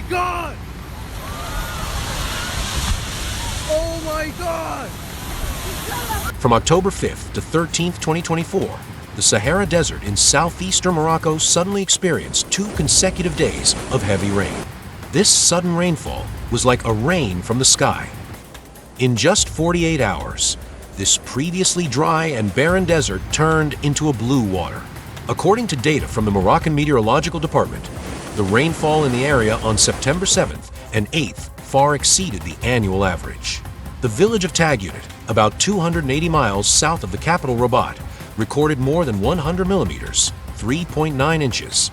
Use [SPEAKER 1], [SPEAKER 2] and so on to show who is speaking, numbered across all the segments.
[SPEAKER 1] God! Oh my God!
[SPEAKER 2] From October 5th to 13th, 2024, the Sahara Desert in southeastern Morocco suddenly experienced 2 consecutive days of heavy rain. This sudden rainfall was like a rain from the sky. In just 48 hours, this previously dry and barren desert turned into a blue water. According to data from the Moroccan Meteorological Department, the rainfall in the area on September 7th and 8th far exceeded the annual average. The village of Tagunit, about 280 miles south of the capital Rabat, recorded more than 100 millimeters, 3.9 inches,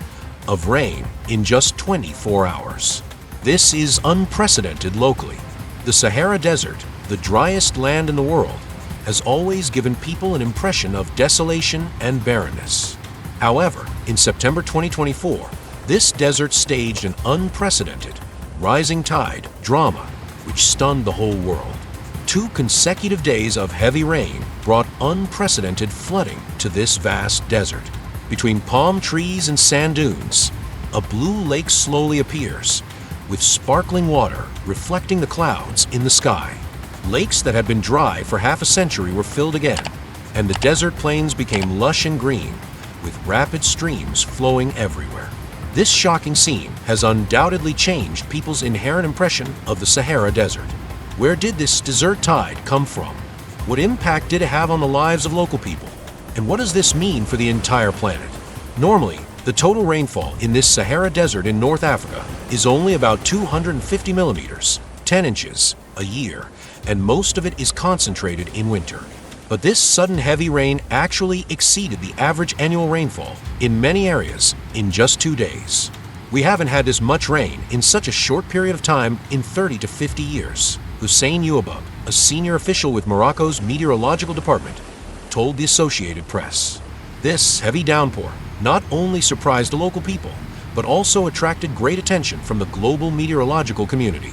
[SPEAKER 2] of rain in just 24 hours. This is unprecedented locally. The Sahara Desert, the driest land in the world, has always given people an impression of desolation and barrenness. However, in September 2024, this desert staged an unprecedented rising tide drama which stunned the whole world. 2 consecutive days of heavy rain brought unprecedented flooding to this vast desert. Between palm trees and sand dunes, a blue lake slowly appears, with sparkling water reflecting the clouds in the sky. Lakes that had been dry for half a century were filled again, and the desert plains became lush and green, with rapid streams flowing everywhere. This shocking scene has undoubtedly changed people's inherent impression of the Sahara Desert. Where did this desert tide come from? What impact did it have on the lives of local people? And what does this mean for the entire planet? Normally, the total rainfall in this Sahara Desert in North Africa is only about 250 millimeters, 10 inches, a year, and most of it is concentrated in winter. But this sudden heavy rain actually exceeded the average annual rainfall in many areas in just 2 days. We haven't had this much rain in such a short period of time in 30 to 50 years. Hussein Ouabab, a senior official with Morocco's Meteorological Department, told the Associated Press. This heavy downpour not only surprised the local people, but also attracted great attention from the global meteorological community.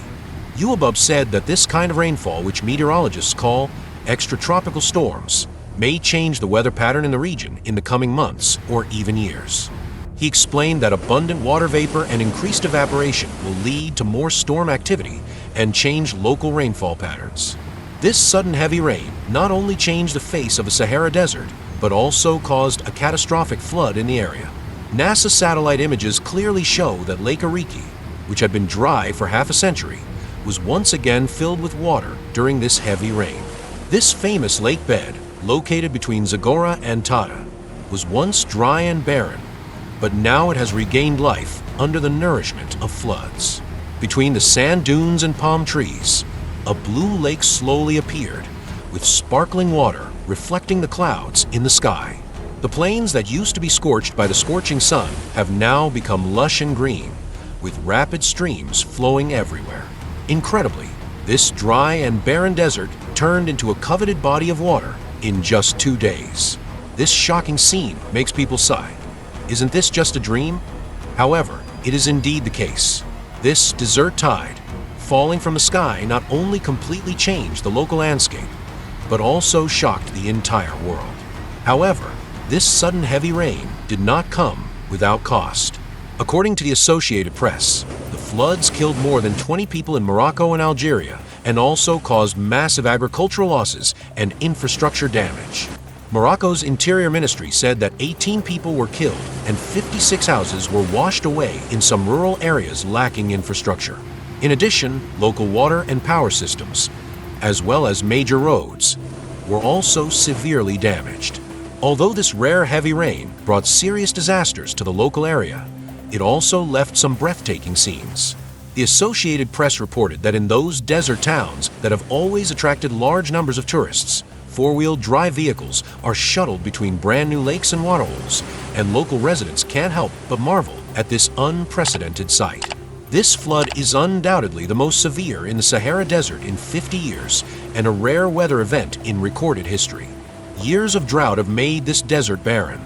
[SPEAKER 2] Ouabab said that this kind of rainfall, which meteorologists call extratropical storms, may change the weather pattern in the region in the coming months or even years. He explained that abundant water vapor and increased evaporation will lead to more storm activity and change local rainfall patterns. This sudden heavy rain not only changed the face of the Sahara Desert, but also caused a catastrophic flood in the area. NASA satellite images clearly show that Lake Ariki, which had been dry for half a century, was once again filled with water during this heavy rain. This famous lake bed, located between Zagora and Tata, was once dry and barren, but now it has regained life under the nourishment of floods. Between the sand dunes and palm trees, a blue lake slowly appeared, with sparkling water reflecting the clouds in the sky. The plains that used to be scorched by the scorching sun have now become lush and green, with rapid streams flowing everywhere. Incredibly, this dry and barren desert turned into a coveted body of water in just 2 days. This shocking scene makes people sigh. Isn't this just a dream? However, it is indeed the case. This desert tide, falling from the sky, not only completely changed the local landscape, but also shocked the entire world. However, this sudden heavy rain did not come without cost. According to the Associated Press, the floods killed more than 20 people in Morocco and Algeria and also caused massive agricultural losses and infrastructure damage. Morocco's Interior Ministry said that 18 people were killed and 56 houses were washed away in some rural areas lacking infrastructure. In addition, local water and power systems, as well as major roads, were also severely damaged. Although this rare heavy rain brought serious disasters to the local area, it also left some breathtaking scenes. The Associated Press reported that in those desert towns that have always attracted large numbers of tourists, four-wheel drive vehicles are shuttled between brand new lakes and waterholes, and local residents can't help but marvel at this unprecedented sight. This flood is undoubtedly the most severe in the Sahara Desert in 50 years and a rare weather event in recorded history. Years of drought have made this desert barren,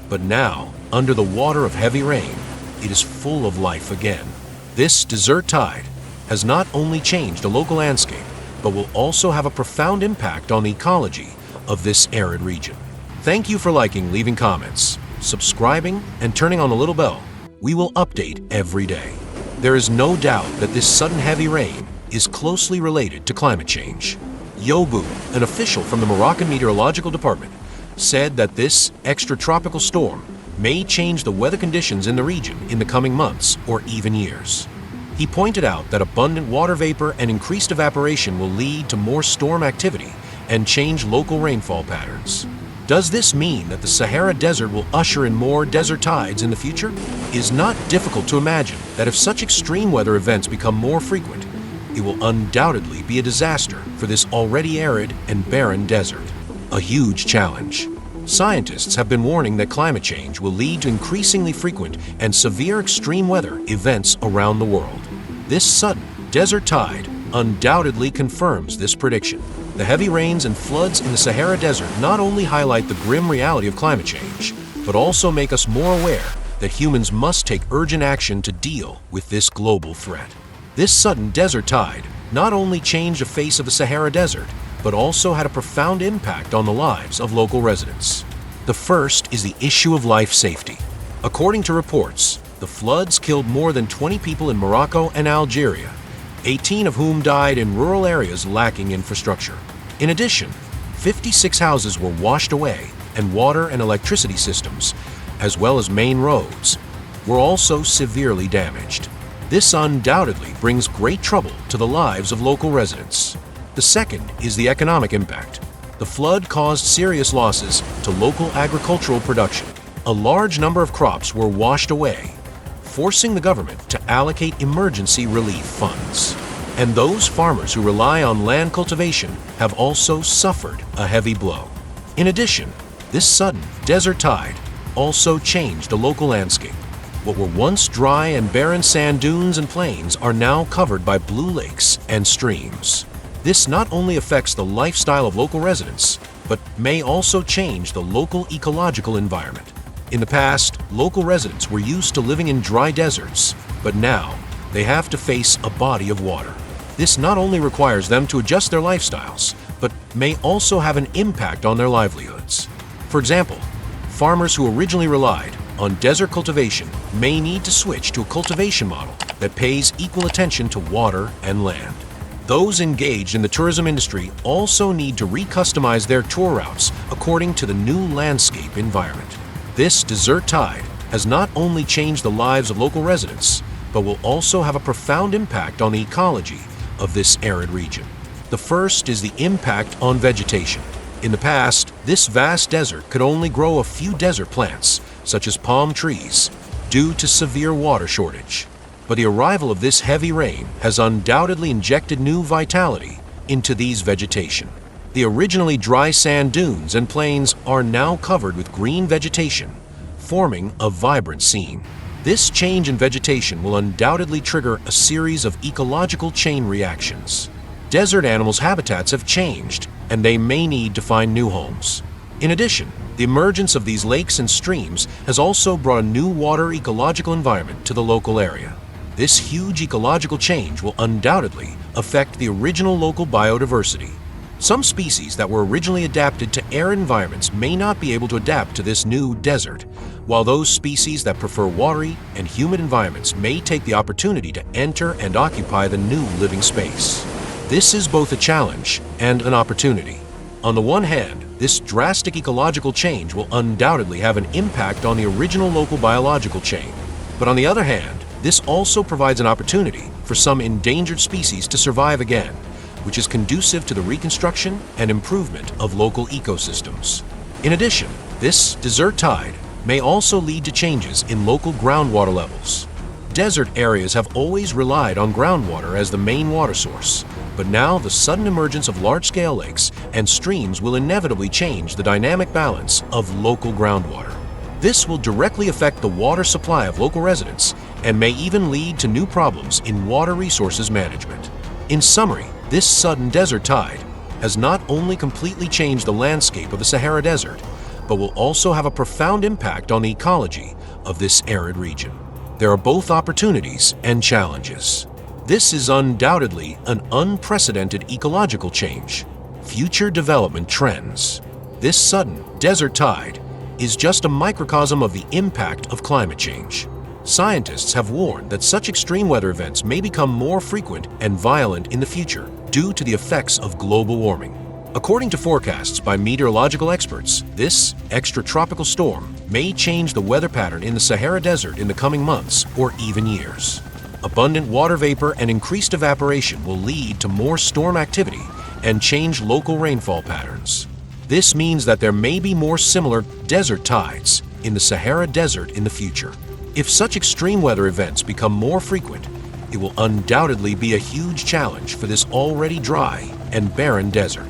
[SPEAKER 2] but now, under the water of heavy rain, it is full of life again. This desert tide has not only changed the local landscape, but will also have a profound impact on the ecology of this arid region. Thank you for liking, leaving comments, subscribing, and turning on the little bell. We will update every day. There is no doubt that this sudden heavy rain is closely related to climate change. Yobu, an official from the Moroccan Meteorological Department, said that this extratropical storm may change the weather conditions in the region in the coming months or even years. He pointed out that abundant water vapor and increased evaporation will lead to more storm activity and change local rainfall patterns. Does this mean that the Sahara Desert will usher in more desert tides in the future? It is not difficult to imagine that if such extreme weather events become more frequent, it will undoubtedly be a disaster for this already arid and barren desert. A huge challenge. Scientists have been warning that climate change will lead to increasingly frequent and severe extreme weather events around the world. This sudden desert tide undoubtedly confirms this prediction. The heavy rains and floods in the Sahara Desert not only highlight the grim reality of climate change, but also make us more aware that humans must take urgent action to deal with this global threat. This sudden desert tide not only changed the face of the Sahara Desert, but also had a profound impact on the lives of local residents. The first is the issue of life safety. According to reports, the floods killed more than 20 people in Morocco and Algeria, 18 of whom died in rural areas lacking infrastructure. In addition, 56 houses were washed away, and water and electricity systems, as well as main roads, were also severely damaged. This undoubtedly brings great trouble to the lives of local residents. The second is the economic impact. The flood caused serious losses to local agricultural production. A large number of crops were washed away, forcing the government to allocate emergency relief funds. And those farmers who rely on land cultivation have also suffered a heavy blow. In addition, this sudden desert tide also changed the local landscape. What were once dry and barren sand dunes and plains are now covered by blue lakes and streams. This not only affects the lifestyle of local residents, but may also change the local ecological environment. In the past, local residents were used to living in dry deserts, but now they have to face a body of water. This not only requires them to adjust their lifestyles, but may also have an impact on their livelihoods. For example, farmers who originally relied on desert cultivation may need to switch to a cultivation model that pays equal attention to water and land. Those engaged in the tourism industry also need to recustomize their tour routes according to the new landscape environment. This desert tide has not only changed the lives of local residents, but will also have a profound impact on the ecology of this arid region. The first is the impact on vegetation. In the past, this vast desert could only grow a few desert plants, such as palm trees, due to severe water shortage. But the arrival of this heavy rain has undoubtedly injected new vitality into these vegetation. The originally dry sand dunes and plains are now covered with green vegetation, forming a vibrant scene. This change in vegetation will undoubtedly trigger a series of ecological chain reactions. Desert animals' habitats have changed, and they may need to find new homes. In addition, the emergence of these lakes and streams has also brought a new water ecological environment to the local area. This huge ecological change will undoubtedly affect the original local biodiversity. Some species that were originally adapted to arid environments may not be able to adapt to this new desert, while those species that prefer watery and humid environments may take the opportunity to enter and occupy the new living space. This is both a challenge and an opportunity. On the one hand, this drastic ecological change will undoubtedly have an impact on the original local biological chain. But on the other hand, this also provides an opportunity for some endangered species to survive again, which is conducive to the reconstruction and improvement of local ecosystems. In addition, this desert tide may also lead to changes in local groundwater levels. Desert areas have always relied on groundwater as the main water source, but now the sudden emergence of large-scale lakes and streams will inevitably change the dynamic balance of local groundwater. This will directly affect the water supply of local residents and may even lead to new problems in water resources management. In summary, this sudden desert tide has not only completely changed the landscape of the Sahara Desert, but will also have a profound impact on the ecology of this arid region. There are both opportunities and challenges. This is undoubtedly an unprecedented ecological change. Future development trends. This sudden desert tide is just a microcosm of the impact of climate change. Scientists have warned that such extreme weather events may become more frequent and violent in the future due to the effects of global warming. According to forecasts by meteorological experts, this extratropical storm may change the weather pattern in the Sahara Desert in the coming months or even years. Abundant water vapor and increased evaporation will lead to more storm activity and change local rainfall patterns. This means that there may be more similar desert tides in the Sahara Desert in the future. If such extreme weather events become more frequent, it will undoubtedly be a huge challenge for this already dry and barren desert.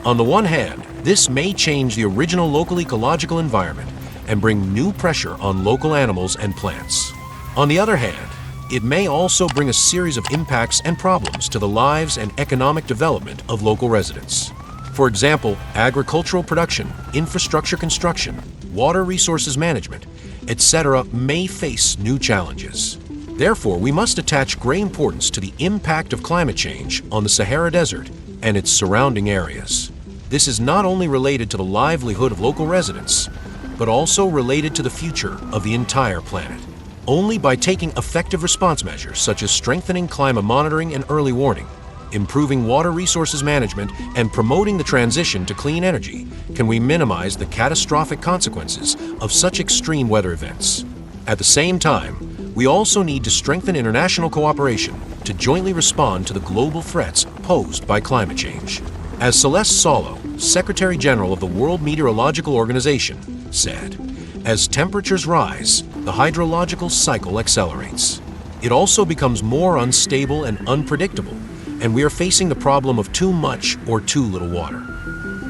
[SPEAKER 2] On the one hand, this may change the original local ecological environment and bring new pressure on local animals and plants. On the other hand, it may also bring a series of impacts and problems to the lives and economic development of local residents. For example, agricultural production, infrastructure construction, water resources management, etc. may face new challenges. Therefore, we must attach great importance to the impact of climate change on the Sahara Desert and its surrounding areas. This is not only related to the livelihood of local residents, but also related to the future of the entire planet. Only by taking effective response measures such as strengthening climate monitoring and early warning, improving water resources management, and promoting the transition to clean energy can we minimize the catastrophic consequences of such extreme weather events. At the same time, we also need to strengthen international cooperation to jointly respond to the global threats posed by climate change. As Celeste Solo, Secretary General of the World Meteorological Organization, said, "As temperatures rise, the hydrological cycle accelerates. It also becomes more unstable and unpredictable, and we are facing the problem of too much or too little water.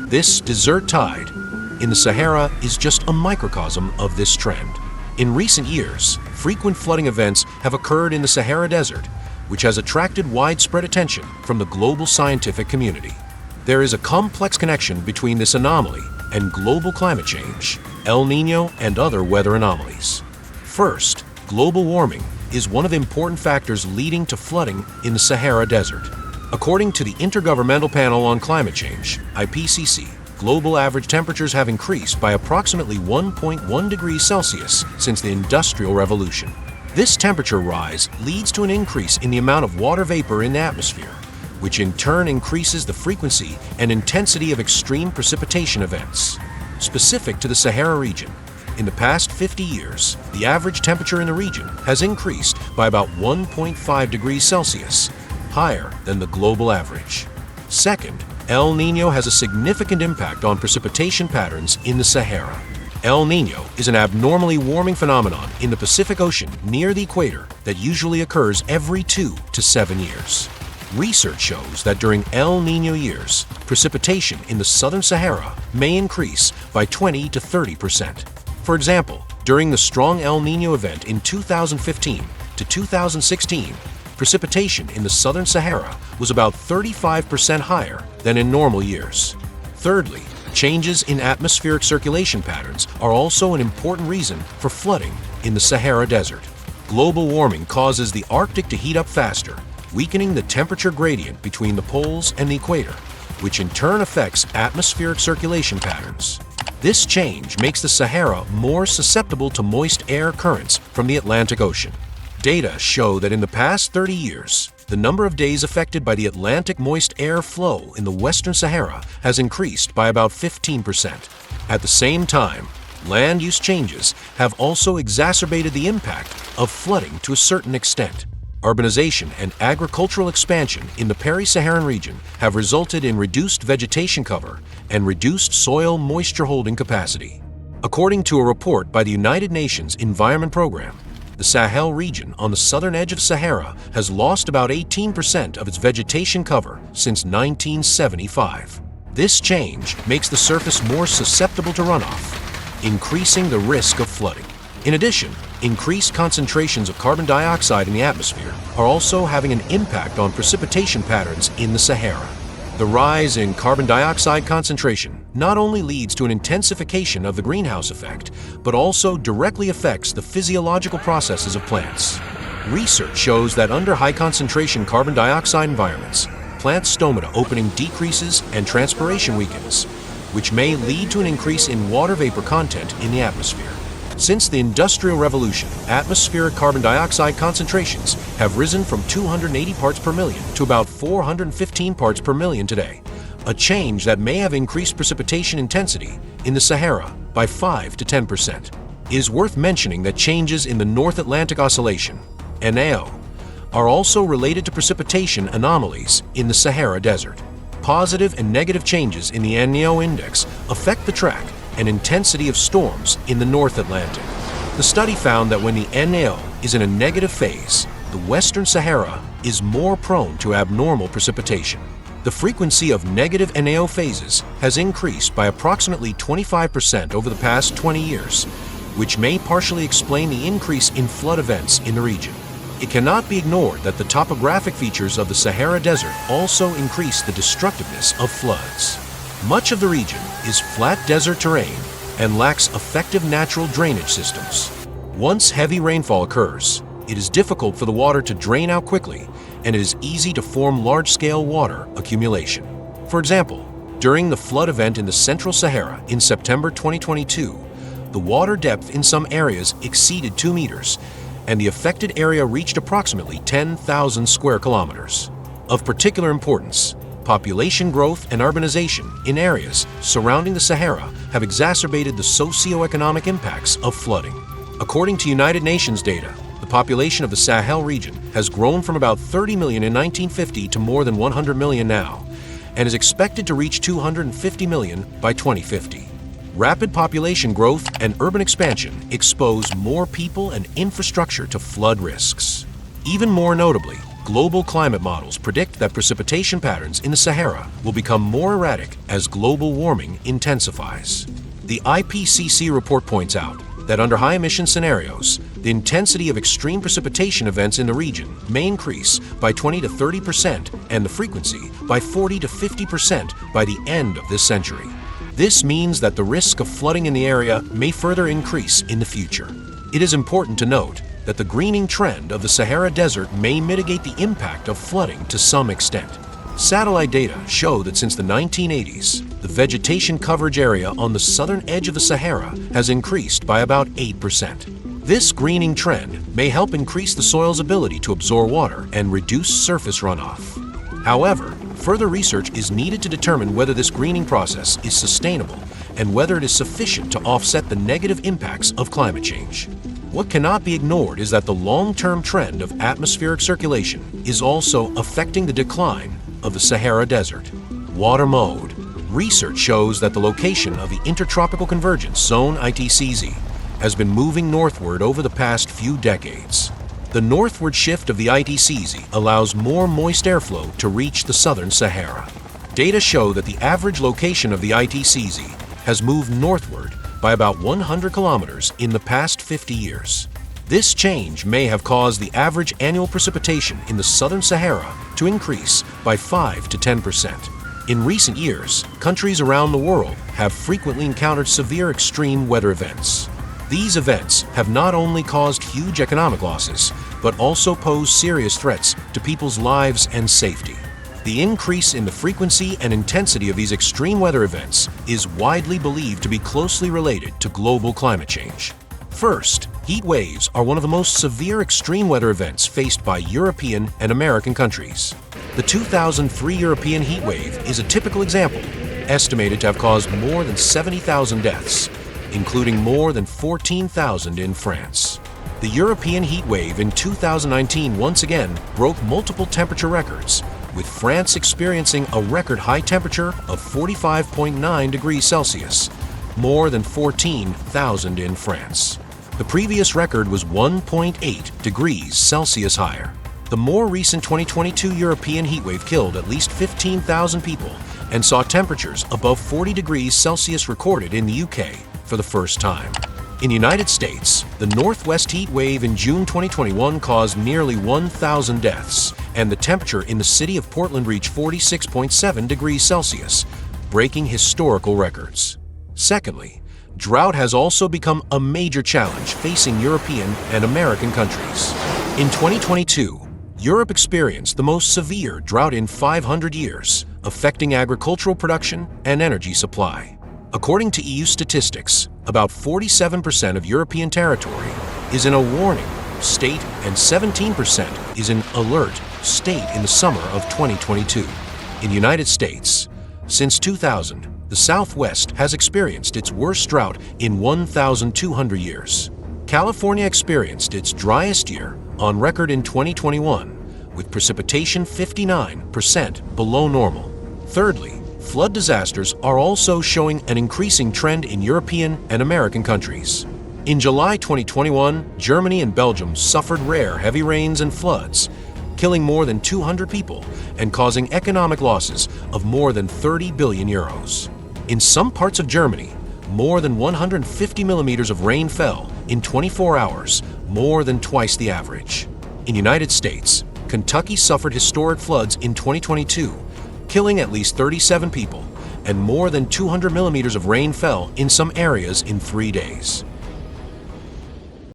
[SPEAKER 2] This desert tide in the Sahara is just a microcosm of this trend. In recent years, frequent flooding events have occurred in the Sahara Desert, which has attracted widespread attention from the global scientific community. There is a complex connection between this anomaly and global climate change, El Niño, and other weather anomalies. First, global warming is one of the important factors leading to flooding in the Sahara Desert. According to the Intergovernmental Panel on Climate Change, IPCC, global average temperatures have increased by approximately 1.1 degrees Celsius since the Industrial Revolution. This temperature rise leads to an increase in the amount of water vapor in the atmosphere, which in turn increases the frequency and intensity of extreme precipitation events. Specific to the Sahara region, in the past 50 years, the average temperature in the region has increased by about 1.5 degrees Celsius, higher than the global average. Second, El Niño has a significant impact on precipitation patterns in the Sahara. El Niño is an abnormally warming phenomenon in the Pacific Ocean near the equator that usually occurs every 2 to 7 years. Research shows that during El Niño years, precipitation in the southern Sahara may increase by 20 to 30%. For example, during the strong El Niño event in 2015 to 2016, precipitation in the southern Sahara was about 35% higher than in normal years. Thirdly, changes in atmospheric circulation patterns are also an important reason for flooding in the Sahara Desert. Global warming causes the Arctic to heat up faster, weakening the temperature gradient between the poles and the equator, which in turn affects atmospheric circulation patterns. This change makes the Sahara more susceptible to moist air currents from the Atlantic Ocean. Data show that in the past 30 years, the number of days affected by the Atlantic moist air flow in the Western Sahara has increased by about 15%. At the same time, land use changes have also exacerbated the impact of flooding to a certain extent. Urbanization and agricultural expansion in the peri-Saharan region have resulted in reduced vegetation cover and reduced soil moisture holding capacity. According to a report by the United Nations Environment Program, the Sahel region on the southern edge of Sahara has lost about 18% of its vegetation cover since 1975. This change makes the surface more susceptible to runoff, increasing the risk of flooding. In addition, increased concentrations of carbon dioxide in the atmosphere are also having an impact on precipitation patterns in the Sahara. The rise in carbon dioxide concentration not only leads to an intensification of the greenhouse effect, but also directly affects the physiological processes of plants. Research shows that under high concentration carbon dioxide environments, plant stomata opening decreases and transpiration weakens, which may lead to an increase in water vapor content in the atmosphere. Since the Industrial Revolution, atmospheric carbon dioxide concentrations have risen from 280 parts per million to about 415 parts per million today, a change that may have increased precipitation intensity in the Sahara by 5 to 10%. It is worth mentioning that changes in the North Atlantic Oscillation, NAO, are also related to precipitation anomalies in the Sahara Desert. Positive and negative changes in the NAO index affect the track and intensity of storms in the North Atlantic. The study found that when the NAO is in a negative phase, the Western Sahara is more prone to abnormal precipitation. The frequency of negative NAO phases has increased by approximately 25% over the past 20 years, which may partially explain the increase in flood events in the region. It cannot be ignored that the topographic features of the Sahara Desert also increase the destructiveness of floods. Much of the region is flat desert terrain and lacks effective natural drainage systems. Once heavy rainfall occurs, it is difficult for the water to drain out quickly, and it is easy to form large-scale water accumulation. For example, during the flood event in the Central Sahara in September 2022, the water depth in some areas exceeded 2 meters, and the affected area reached approximately 10,000 square kilometers. Of particular importance, population growth and urbanization in areas surrounding the Sahara have exacerbated the socio-economic impacts of flooding. According to United Nations data, the population of the Sahel region has grown from about 30 million in 1950 to more than 100 million now, and is expected to reach 250 million by 2050. Rapid population growth and urban expansion expose more people and infrastructure to flood risks. Even more notably, global climate models predict that precipitation patterns in the Sahara will become more erratic as global warming intensifies. The IPCC report points out that under high-emission scenarios, the intensity of extreme precipitation events in the region may increase by 20 to 30% and the frequency by 40 to 50% by the end of this century. This means that the risk of flooding in the area may further increase in the future. It is important to note that the greening trend of the Sahara Desert may mitigate the impact of flooding to some extent. Satellite data show that since the 1980s, the vegetation coverage area on the southern edge of the Sahara has increased by about 8%. This greening trend may help increase the soil's ability to absorb water and reduce surface runoff. However, further research is needed to determine whether this greening process is sustainable and whether it is sufficient to offset the negative impacts of climate change. What cannot be ignored is that the long-term trend of atmospheric circulation is also affecting the decline of the Sahara Desert. Water mode. Research shows that the location of the Intertropical Convergence Zone (ITCZ) has been moving northward over the past few decades. The northward shift of the ITCZ allows more moist airflow to reach the southern Sahara. Data show that the average location of the ITCZ has moved northward by about 100 kilometers in the past 50 years. This change may have caused the average annual precipitation in the southern Sahara to increase by 5 to 10%. In recent years, countries around the world have frequently encountered severe extreme weather events. These events have not only caused huge economic losses, but also pose serious threats to people's lives and safety. The increase in the frequency and intensity of these extreme weather events is widely believed to be closely related to global climate change. First, heat waves are one of the most severe extreme weather events faced by European and American countries. The 2003 European heat wave is a typical example, estimated to have caused more than 70,000 deaths, including more than 14,000 in France. The European heat wave in 2019 once again broke multiple temperature records, with France experiencing a record high temperature of 45.9 degrees Celsius, more than 14,000 in France. The previous record was 1.8 degrees Celsius higher. The more recent 2022 European heatwave killed at least 15,000 people and saw temperatures above 40 degrees Celsius recorded in the UK for the first time. In the United States, the Northwest heat wave in June 2021 caused nearly 1,000 deaths, and the temperature in the city of Portland reached 46.7 degrees Celsius, breaking historical records. Secondly, drought has also become a major challenge facing European and American countries. In 2022, Europe experienced the most severe drought in 500 years, affecting agricultural production and energy supply. According to EU statistics, About 47% of European territory is in a warning state and 17% is in alert state in the summer of 2022. In the United States, since 2000, the Southwest has experienced its worst drought in 1,200 years. California experienced its driest year on record in 2021, with precipitation 59% below normal. Thirdly, flood disasters are also showing an increasing trend in European and American countries. In July 2021, Germany and Belgium suffered rare heavy rains and floods, killing more than 200 people and causing economic losses of more than 30 billion euros. In some parts of Germany, more than 150 millimeters of rain fell in 24 hours, more than twice the average. In the United States, Kentucky suffered historic floods in 2022, killing at least 37 people, and more than 200 millimeters of rain fell in some areas in 3 days.